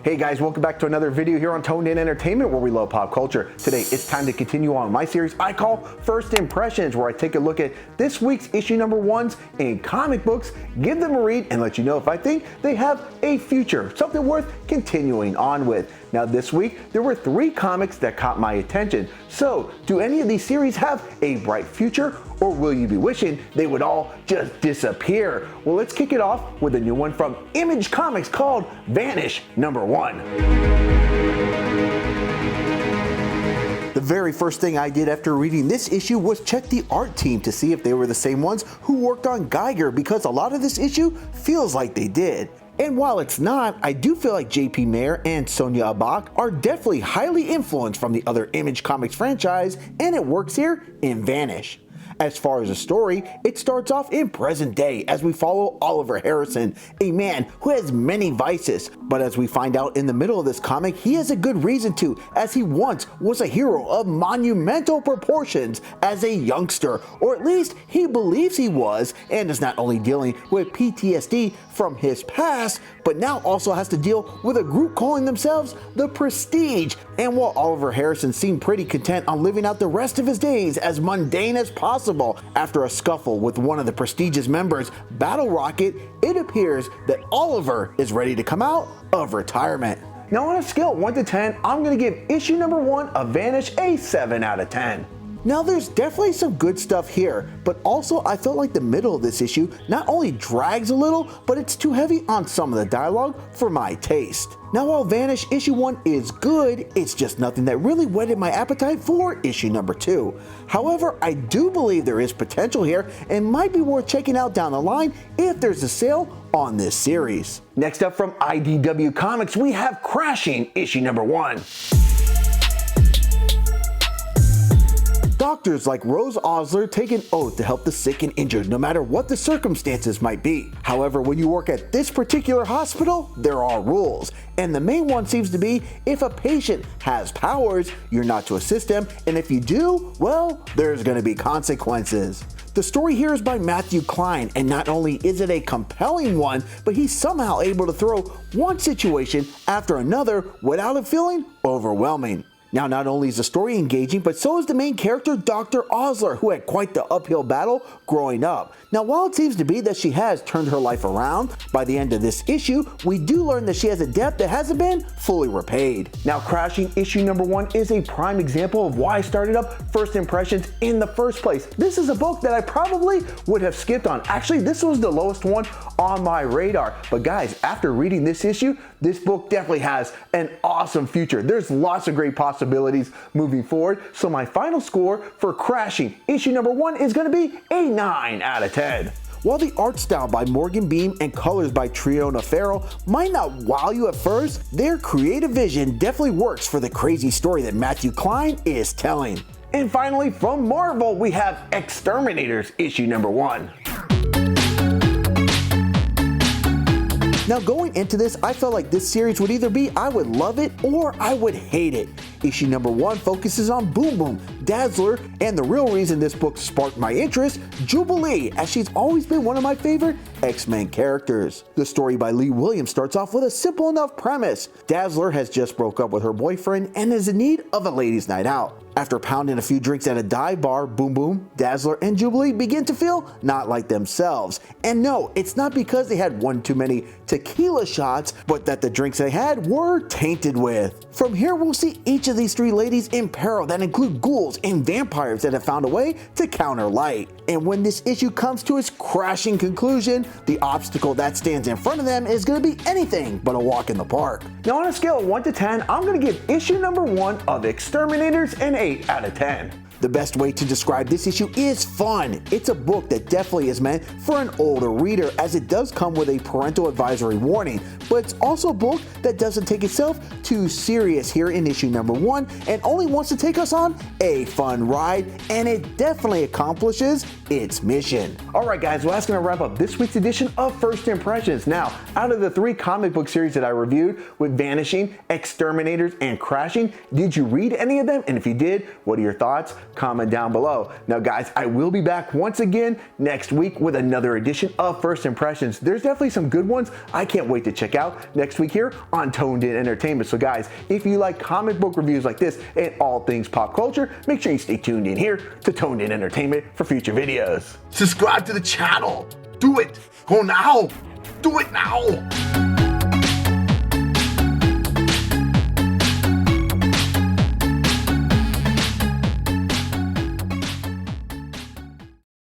Hey guys, welcome back to another video here on Toned In Entertainment, where we love pop culture. Today it's time to continue on my series I call First Impressions, where I take a look at this week's issue number ones in comic books, give them a read, and let you know if I think they have a future, something worth continuing on with. Now this week there were 3 comics that caught my attention. So do any of these series have a bright future, or will you be wishing they would all just disappear? Well, let's kick it off with a new one from Image Comics called Vanish #1. The very first thing I did after reading this issue was check the art team to see if they were the same ones who worked on Geiger, because a lot of this issue feels like they did. And while it's not, I do feel like JP Mayer and Sonia Oback are definitely highly influenced from the other Image Comics franchise, and it works here in Vanish. As far as the story, it starts off in present day as we follow Oliver Harrison, a man who has many vices, but as we find out in the middle of this comic, he has a good reason to, as he once was a hero of monumental proportions as a youngster, or at least he believes he was, and is not only dealing with PTSD from his past, but now also has to deal with a group calling themselves the Prestige. And while Oliver Harrison seemed pretty content on living out the rest of his days as mundane as possible, after a scuffle with one of the Prestige's members, Battle Rocket, it appears that Oliver is ready to come out of retirement. Now on a scale of 1 to 10, I'm going to give issue number 1 of Vanish a 7 out of 10. Now there's definitely some good stuff here, but also I felt like the middle of this issue not only drags a little, but it's too heavy on some of the dialogue for my taste. Now while Vanish issue 1 is good, it's just nothing that really whetted my appetite for issue number 2. However, I do believe there is potential here and might be worth checking out down the line if there's a sale on this series. Next up from IDW Comics, we have Crashing issue number 1. Doctors like Rose Osler take an oath to help the sick and injured no matter what the circumstances might be. However, when you work at this particular hospital, there are rules. And the main one seems to be if a patient has powers, you're not to assist them, and if you do, well, there's going to be consequences. The story here is by Matthew Klein, and not only is it a compelling one, but he's somehow able to throw one situation after another without it feeling overwhelming. Now, not only is the story engaging, but so is the main character, Dr. Osler, who had quite the uphill battle growing up. Now, while it seems to be that she has turned her life around, by the end of this issue, we do learn that she has a debt that hasn't been fully repaid. Now, Crashing issue number 1 is a prime example of why I started up First Impressions in the first place. This is a book that I probably would have skipped on. Actually, this was the lowest one on my radar. But guys, after reading this issue, this book definitely has an awesome future. There's lots of great possibilities moving forward. So my final score for Crashing issue number 1 is going to be a 9 out of 10. While the art style by Morgan Beam and colors by Triona Farrell might not wow you at first, their creative vision definitely works for the crazy story that Matthew Klein is telling. And finally, from Marvel, we have X-Terminators issue number 1. Now going into this, I felt like this series would either be I would love it or I would hate it. Issue number 1 focuses on Boom Boom, Dazzler, and the real reason this book sparked my interest, Jubilee, as she's always been one of my favorite X-Men characters. The story by Lee Williams starts off with a simple enough premise. Dazzler has just broke up with her boyfriend and is in need of a ladies' night out. After pounding a few drinks at a dive bar, Boom Boom, Dazzler, and Jubilee begin to feel not like themselves. And no, it's not because they had one too many tequila shots, but that the drinks they had were tainted with. From here, we'll see each of these 3 ladies in peril that include ghouls and vampires that have found a way to counter light. And when this issue comes to its crashing conclusion, the obstacle that stands in front of them is going to be anything but a walk in the park. Now on a scale of 1 to 10, I'm going to give issue number 1 of X-Terminators an 8 out of 10. The best way to describe this issue is fun. It's a book that definitely is meant for an older reader, as it does come with a parental advisory warning, but it's also a book that doesn't take itself too serious here in issue number 1 and only wants to take us on a fun ride, and it definitely accomplishes its mission. Alright guys, well that's going to wrap up this week's edition of First Impressions. Now, out of the 3 comic book series that I reviewed with Vanishing, X-Terminators, and Crashing, did you read any of them? And if you did, what are your thoughts? comment down below. Now guys, I will be back once again next week with another edition of First Impressions. There's definitely some good ones I can't wait to check out next week here on Toned In Entertainment. So guys, if you like comic book reviews like this and all things pop culture, make sure you stay tuned in here to Toned In Entertainment for future videos. Subscribe to the channel. Do it. Go now. Do it now.